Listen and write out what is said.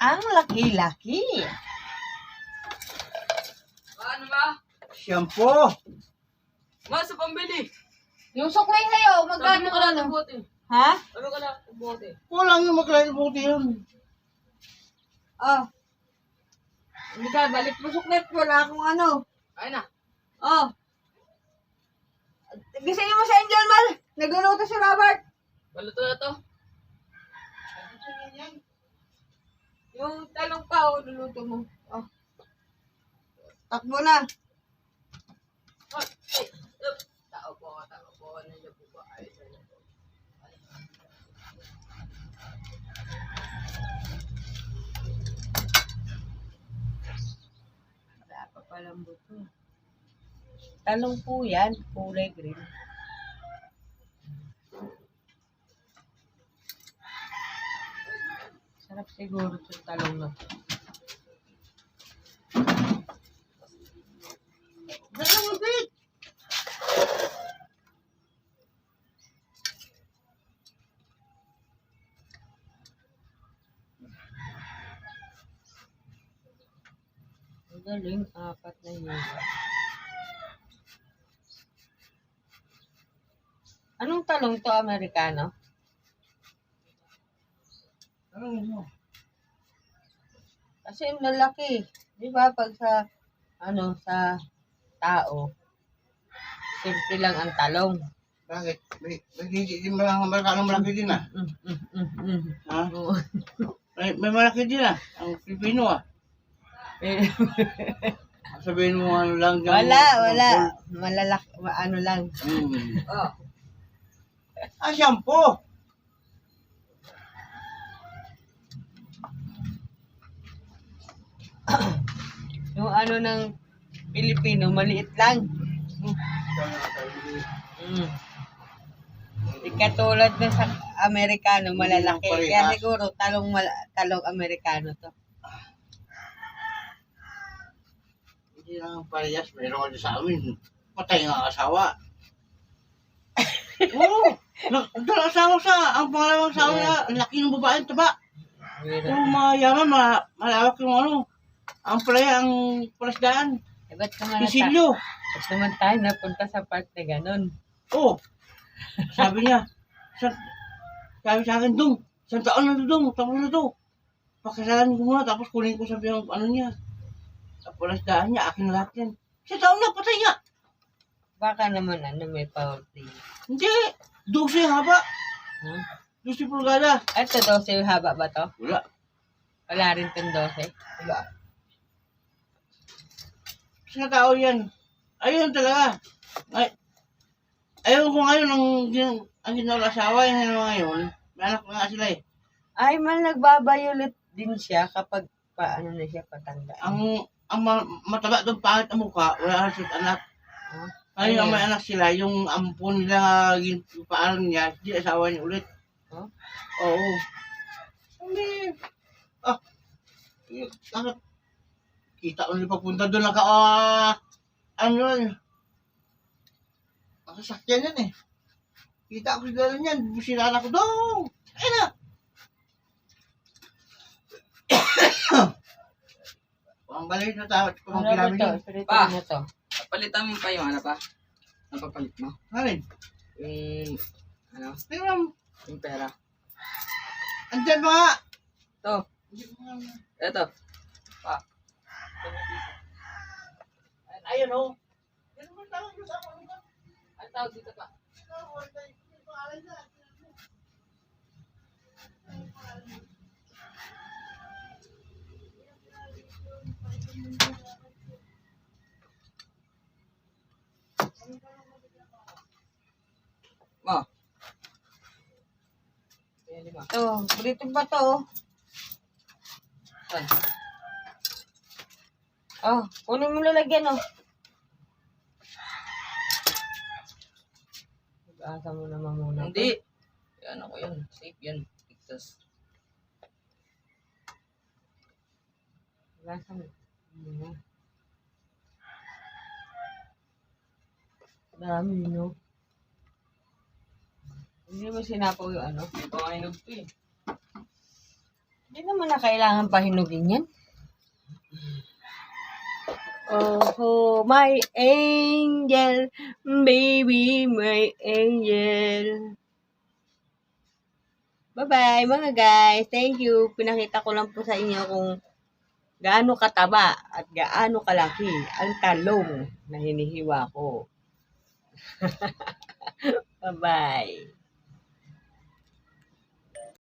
Ang laki-laki. Ano ba? Shampoo. Masa pambili. Yung suklay sa'yo, Sabi magkano mo ka lang ng bote. Ha? Sabi ka lang ng bote. Walang yung maglalibuti yun. Oh. Hindi ka, balik mo suklet. Wala akong ano. Ayun na. Oh. Gisingin mo si Angel Mal. Nagluluto si Robert. Baluto na to. Yung talong pa, oh, luluto mo. Oh. Takbo na. Ay, ay, up. Tao po. Nandiyan po ba? Ay, nandiyan po. Wala pa palang buto. Talong po yan, kulay green. Sarap siguro itong talong na to. Ganun mo, Pete. Ang galing, 4 na yun. Anong talong to, Amerikano? Ano mo? Kasi lalaki. Di ba? Pag sa, sa tao, simple lang ang talong. Bakit? May hindi mo lang Amerikano malaki din ah. Ha? Oo. May malaki din ah. Ang Pilipino ah. Eh, Sabihin mo ano lang dyan. wala. Malalaki, ano lang. Oh. Ah, shampoo. Yung ano ng Pilipino, maliit lang. Di katulad na sa Amerikano, malalaki. Kaya siguro talong Amerikano to. Hindi lang parehas. Meron ka sa amin. Patay nga asawa. Oo. Ang asawa ang pangalawang asawa niya. Ang laki ng babae, taba. Puro mayaman, malawak yung ano. Ang palaya, ang palasdaan. Eh, ba't naman Isilyo. ba't naman tayo napunta sa part na ganun? Oo. Sabi niya, sabi sa akin, Dong, 1 taon na to, Dong, tapos na to. Pakasalan ko muna, tapos kunin ko sabi ng ano niya. Sa palasdaan niya, akin na lahat yan. 1 taon na, patay nga. Baka naman may power play. Hindi, 12 haba. Huh? 12 pulgada. Ito, 12 haba ba to? Wala. Wala rin tong 12. Wala. Sa tao yan. Ayun talaga. Ayun ko ngayon ang ginawa asawa yan ngayon. May anak na nga sila eh. Ay, nagbabayulit din siya kapag paano na siya patanda. Ang mataba doon pangit ang mukha, wala siya anak. Huh? Ngayon ang may anak sila, yung ampon nila, paaran niya, di asawa niya ulit. Huh? Oo. Hindi. Kita ko nila pagpunta doon, ano yun, nakasakyan yan eh. Kita ko sila yan, sinala ko doon. Ayun na. Ang galing na tao, kung Ano ba kinamin to? yun. Spirito Pa. na to. Palitan mo pa yung ano pa? Napapalit mo? Alin? Yung, ano? Tingnan mo. Yung pera. Andyan mga. To. Eto. Pa. Ayun o. Ganun mo tawag yung tao. Ang tawag dito pa. Mo. Ayan, 5. To, burito ba to? Saan? Oh, kunin mo lalagyan oh. Mag-asa mo naman muna. Hindi. Yan ako yan. Safe yan. Texas. Mag-asa mo muna. Dami, no? Hindi mo sinapaw yung ano? Hindi pa kayo nagpo eh. Hindi naman na kailangan pahinugin yan. Oh, my angel, baby, my angel. Bye-bye mga guys. Thank you. Pinakita ko lang po sa inyo kung gaano kataba at gaano kalaki ang talong na hinihiwa ko. Bye-bye.